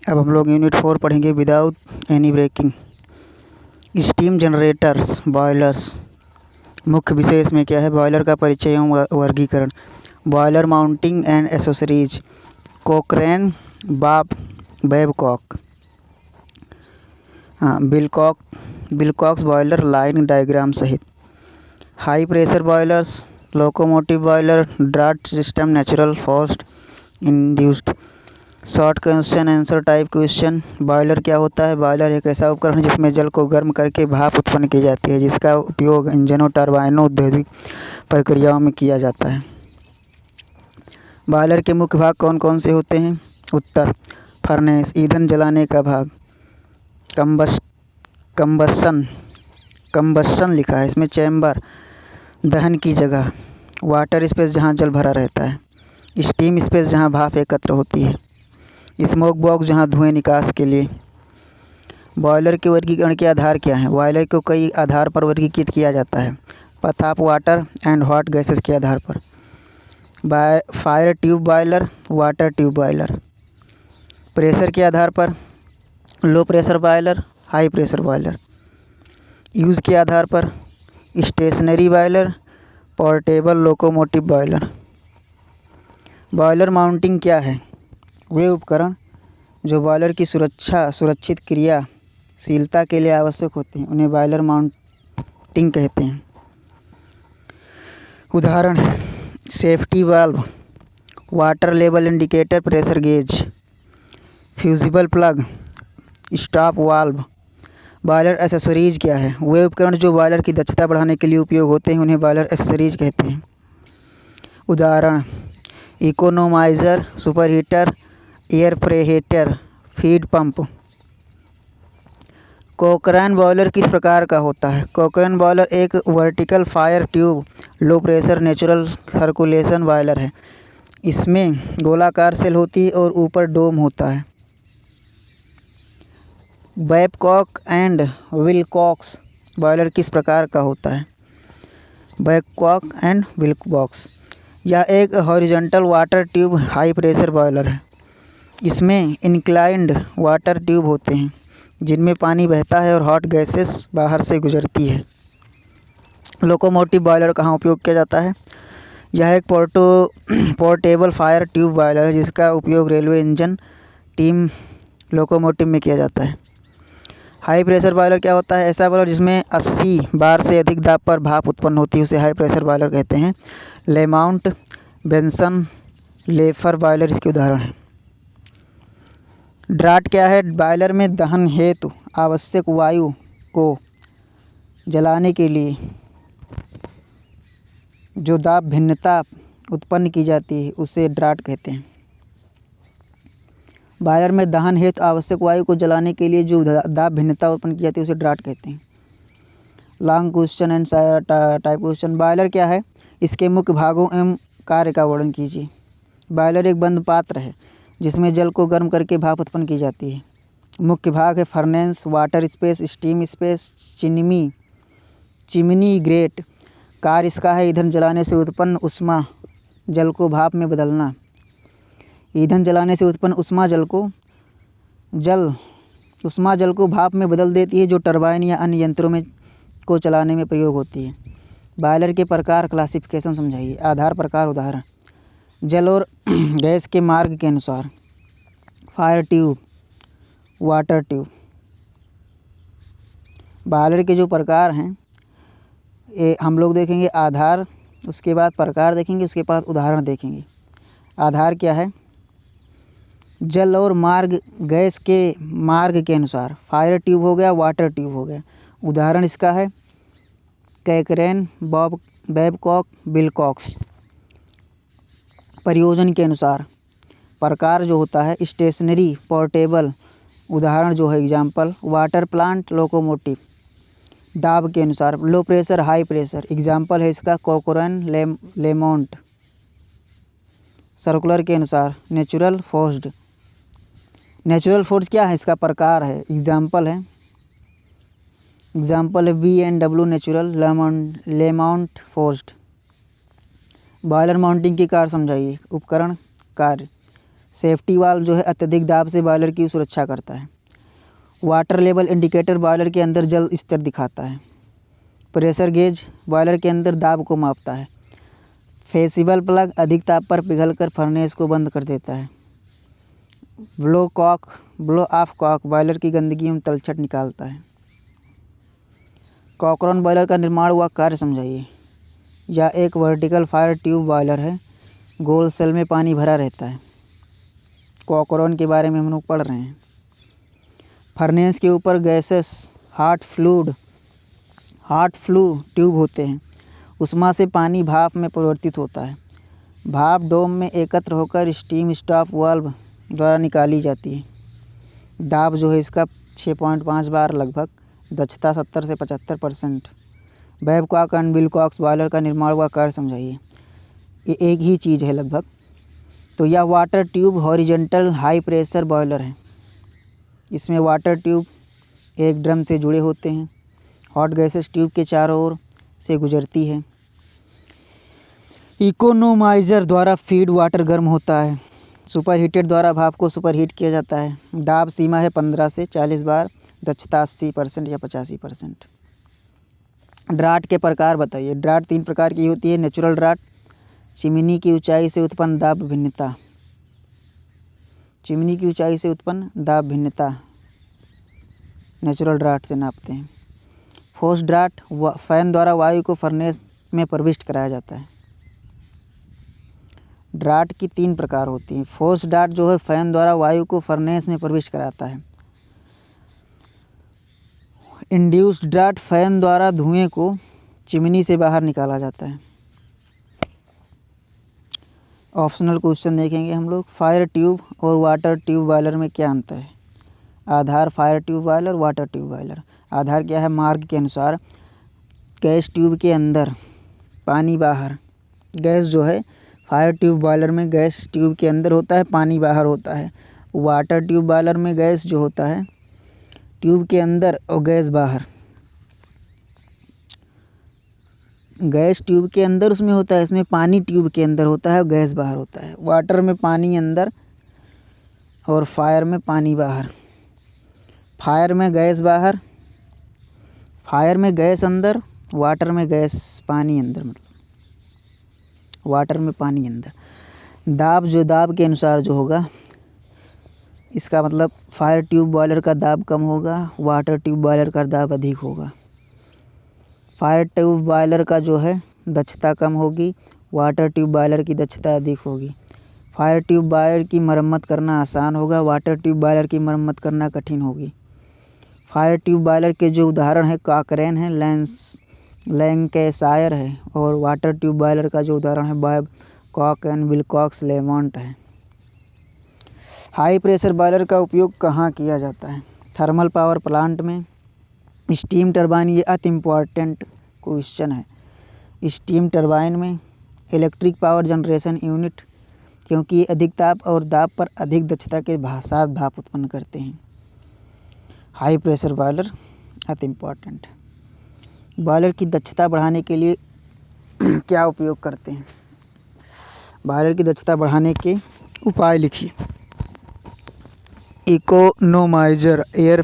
अब हम लोग यूनिट 4 पढ़ेंगे without any breaking. Steam generators boilers. मुख्य विषय इसमें क्या है? बॉयलर का परिचय एवं वर्गीकरण, बॉयलर माउंटिंग एंड एसेसरीज, कोकरेन, बाब, बेबकॉक, बिलकॉक्स बॉयलर लाइन डायग्राम सहित, high pressure boilers, locomotive boiler, draft system, natural forced induced. Short question answer type question. Boiler क्या होता है? बॉयलर एक ऐसा उपकरण है जिसमें जल को गर्म करके भाप उत्पन्न की जाती है, जिसका उपयोग इंजनों, टरबाइनों, औद्योगिक प्रक्रियाओं में किया जाता है। बॉयलर के मुख्य भाग कौन कौन से होते हैं? उत्तर, फर्नेस ईंधन जलाने का भाग, कंबस्शन लिखा है इसमें, चैम्बर दहन की जगह, वाटर स्पेस जहाँ जल भरा रहता है, स्टीम स्पेस जहाँ भाप एकत्र होती है, स्मोक बॉक्स जहाँ धुएं निकास के लिए। बॉयलर के वर्गीकरण के आधार क्या हैं? बॉयलर को कई आधार पर वर्गीकृत किया जाता है। प्रथम, वाटर एंड हॉट गैसेस के आधार पर, fire tube boiler, water tube boiler. Pressure के आधार पर, low pressure boiler, high pressure boiler. Use के आधार पर, stationary boiler, portable locomotive boiler. Boiler mounting क्या है? वे उपकरण जो बॉयलर की सुरक्षित क्रियाशीलता के लिए आवश्यक होते हैं, उन्हें बॉयलर माउंटिंग कहते हैं। उदाहरण, safety valve, water level indicator, pressure gauge, fusible plug, stop valve. Boiler accessories क्या है? वे उपकरण जो बॉयलर की दक्षता बढ़ाने के लिए उपयोग होते हैं, उन्हें बॉयलर एसेसरीज कहते हैं। उदाहरण, economiser, super heater, air preheater, feed pump. Cochran boiler किस प्रकार का होता है? कोकरेन बॉयलर एक vertical fire tube low pressure natural circulation boiler है। इसमें गोलाकार सेल होती है और ऊपर डोम होता है। बेबकॉक एंड विलकॉक्स बॉयलर किस प्रकार का होता है? बेबकॉक एंड विलकॉक्स, यह एक horizontal water tube high pressure boiler है। इसमें इंक्लाइंड वाटर ट्यूब होते हैं जिनमें पानी बहता है और हॉट गैसेस बाहर से गुजरती है। लोकोमोटिव बॉयलर कहाँ उपयोग किया जाता है? यह एक पोर्टेबल फायर ट्यूब बॉयलर है जिसका उपयोग रेलवे इंजन, टीम लोकोमोटिव में किया जाता है। हाई प्रेशर बॉयलर क्या होता है? ऐसा बॉयलर जिसमें 80 बार से अधिक दाब पर भाप उत्पन्न होती है, उसे हाई प्रेशर बॉयलर कहते हैं। लेमाउंट, बेंसन, लेफर बॉयलर इसके उदाहरण हैं। ड्राफ्ट क्या है? बॉयलर में दहन हेतु आवश्यक वायु को जलाने के लिए जो दाब भिन्नता उत्पन्न की जाती है उसे ड्राफ्ट कहते हैं। बॉयलर में दहन हेतु आवश्यक वायु को जलाने के लिए जो दाब भिन्नता उत्पन्न की जाती है उसे ड्राफ्ट कहते हैं। Long question and type question. Boiler क्या है? इसके मुख्य भागों एवं कार्य का वर्णन कीजिए। बॉयलर एक बंद पात्र है जिसमें जल को गर्म करके भाप उत्पन्न की जाती है। मुख्य भाग है furnace, water space, steam space, chimney great. कार्य इसका है ईंधन जलाने से उत्पन्न उष्मा जल को भाप में बदलना। ईंधन जलाने से उत्पन्न उष्मा जल को भाप में बदल देती है, जो टरबाइन या अन्य यंत्रों में को चलाने में प्रयोग होती है। बॉयलर के प्रकार क्लासिफिकेशन समझाइए। आधार, प्रकार, उदाहरण। जल और गैस के मार्ग के अनुसार, fire tube, water tube. Boiler के जो प्रकार हैं ये हम लोग देखेंगे। आधार, उसके बाद प्रकार देखेंगे, उसके बाद उदाहरण देखेंगे। आधार क्या है? जल और मार्ग, गैस के मार्ग के अनुसार। फायर ट्यूब हो गया, वाटर ट्यूब हो गया। उदाहरण इसका है कोकरेन, बेबकॉक, बिलकॉक्स। प्रयोजन के अनुसार, प्रकार जो होता है स्टेशनरी, पोर्टेबल। उदाहरण जो है एग्जाम्पल, वाटर प्लांट, लोकोमोटिव। दाब के अनुसार, low pressure, high pressure. Example है इसका कोकरेन, लेमाउंट। सर्कुलर के अनुसार, नेचुरल फोर्स्ड। नेचुरल फोर्स क्या है? इसका प्रकार है। एग्जाम्पल है B&W natural, Lamont forced. Boiler mounting के कार्य समझाइए। उपकरण, कार्य। सेफ्टी वाल्व जो है अत्यधिक दाब से बॉयलर की सुरक्षा करता है। वाटर लेवल इंडिकेटर बॉयलर के अंदर जल स्तर दिखाता है। प्रेशर गेज बॉयलर के अंदर दाब को मापता है। फेसिबल प्लग अधिक ताप पर पिघलकर फर्नेस को बंद कर देता है। ब्लो ऑफ कॉक बॉयलर की गंदगी एवं तलछट निकालता है। कॉकरॉन बॉयलर का निर्माण व कार्य समझाइए। यह एक वर्टिकल फायर ट्यूब बॉयलर है। गोल सेल में पानी भरा रहता है। कॉकरॉन के बारे में हम लोग पढ़ रहे हैं। फर्नेस के ऊपर गैसेस हॉट फ्लू ट्यूब होते हैं। उष्मा से पानी भाप में परिवर्तित होता है। भाप डोम में एकत्र होकर स्टीम स्टॉप वाल्व द्वारा निकाली जाती है। दाब जो है इसका 6.5 बार लगभग। दक्षता 70 से 75%। बैबकॉक एंड विलकॉक्स बॉयलर का निर्माण व कार्य समझाइए। ये एक ही चीज़ है लगभग। तो यह water tube horizontal high pressure boiler है। इसमें वाटर ट्यूब एक ड्रम से जुड़े होते हैं। हॉट गैसेस ट्यूब के चारों ओर से गुजरती है। इकोनोमाइजर द्वारा फीड वाटर गर्म होता है। सुपर हीटेड द्वारा भाप को सुपर हीट किया जाता है। दाब सीमा है 15 से 40 बार। दक्षता 80% या 85%। ड्राट के प्रकार बताइए। ड्राट 3 प्रकार की होती है। नेचुरल ड्राट, चिमनी की ऊंचाई से उत्पन्न दाब भिन्नता। चिमनी की ऊंचाई से उत्पन्न दाब भिन्नता नेचुरल ड्राट से नापते हैं। फोर्स ड्राट फैन द्वारा वायु को फर्नेस में प्रविष्ट कराया जाता है। ड्राट की 3 प्रकार होती हैं। फोर्स ड्राट जो है फैन द्वारा वायु को फर्नेस में प्रविष्ट कराता है। इंड्यूस्ड ड्राट फैन द्वारा धुएं को चिमनी से बाहर निकाला जाता है। ऑप्शनल क्वेश्चन देखेंगे हम लोग। फायर ट्यूब और वाटर ट्यूब बॉयलर में क्या अंतर है। आधार fire tube boiler, water tube boiler. आधार क्या है, मार्ग के अनुसार गैस ट्यूब के अंदर पानी बाहर। गैस जो है फायर ट्यूब बॉयलर में गैस ट्यूब के अंदर होता है, पानी बाहर होता है। वाटर ट्यूब बॉयलर में गैस जो होता है ट्यूब के अंदर और गैस बाहर। गैस ट्यूब के अंदर उसमें होता है, इसमें पानी ट्यूब के अंदर होता है और गैस बाहर होता है। वाटर में पानी अंदर और फायर में पानी बाहर। फायर में गैस बाहर, फायर में गैस अंदर, वाटर में गैस पानी अंदर, मतलब वाटर में पानी अंदर। दाब के अनुसार जो होगा, इसका मतलब फायर ट्यूब बॉयलर का दाब कम होगा, वाटर ट्यूब बॉयलर का दाब अधिक होगा। फायर ट्यूब बॉयलर का जो है दक्षता कम होगी, वाटर ट्यूब बॉयलर की दक्षता अधिक होगी। फायर ट्यूब बॉयलर की मरम्मत करना आसान होगा, वाटर ट्यूब बॉयलर की मरम्मत करना कठिन होगी। फायर ट्यूब बॉयलर के जो उदाहरण है कॉकरेन है, लैंकेशायर है, और वाटर ट्यूब बॉयलर का जो उदाहरण है बैबकॉक एंड विलकॉक्स लेवंट है। हाई प्रेशर बॉयलर का उपयोग कहाँ किया जाता है। थर्मल पावर प्लांट में, स्टीम टरबाइन, ये अति इम्पॉर्टेंट क्वेश्चन है। स्टीम टरबाइन में, इलेक्ट्रिक पावर जनरेशन यूनिट, क्योंकि ये अधिक ताप और दाब पर अधिक दक्षता के साथ भाप उत्पन्न करते हैं। हाई प्रेशर बॉयलर अति इम्पॉर्टेंट। बॉयलर की दक्षता बढ़ाने के लिए क्या उपयोग करते हैं। बॉयलर की दक्षता बढ़ाने के उपाय लिखिए। इकोनोमाइजर, एयर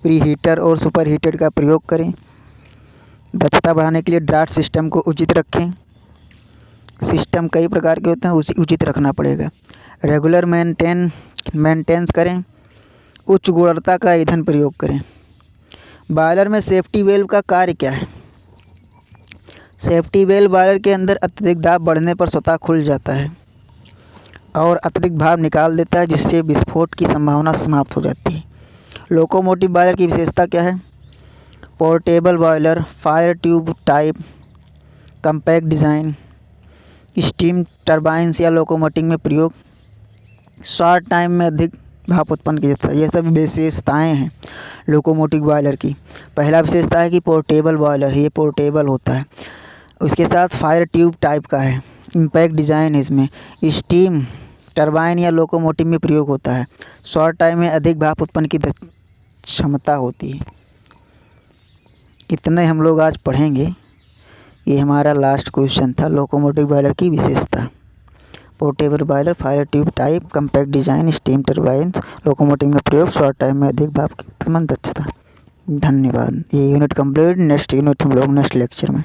प्रीहीटर और सुपर हीटर का प्रयोग करें। दक्षता बढ़ाने के लिए ड्राफ्ट सिस्टम को उचित रखें। सिस्टम कई प्रकार के होते हैं, उसे उचित रखना पड़ेगा। रेगुलर मेंटेनेंस करें। उच्च गुणवत्ता का ईंधन प्रयोग करें। बॉयलर में सेफ्टी वेल्व का कार्य क्या है। सेफ्टी वेल्व बॉयलर के अंदर अत्यधिक दाब बढ़ने पर स्वतः खुल जाता है और अतिरिक्त भाप निकाल देता है, जिससे विस्फोट की संभावना समाप्त हो जाती है। लोकोमोटिव बॉयलर की विशेषता क्या है। Portable boiler, fire tube type, compact design, steam turbines या लोकोमोटिव में प्रयोग, शॉर्ट टाइम में अधिक भाप उत्पन्न किया जाता है। ये सब विशेषताएं हैं लोकोमोटिव बॉयलर की। पहला विशेषता है कि पोर्टेबल बॉयलर है, ये पोर्टेबल होता है। उसके साथ फायर ट्यूब टाइप का है, इम्पैक्ट डिज़ाइन है, इसमें स्टीम टरबाइन या लोकोमोटिव में प्रयोग होता है। शॉर्ट टाइम में अधिक भाप उत्पन्न की क्षमता होती है। इतने हम लोग आज पढ़ेंगे। ये हमारा लास्ट क्वेश्चन था, लोकोमोटिव बॉयलर की विशेषता। Portable boiler, fire tube type, compact design, steam turbines, locomotive में प्रयोग, शॉर्ट टाइम में अधिक भाप की उत्पन्न दक्षता। धन्यवाद। ये यूनिट कंप्लीट। नेक्स्ट यूनिट हम लोग नेक्स्ट लेक्चर में।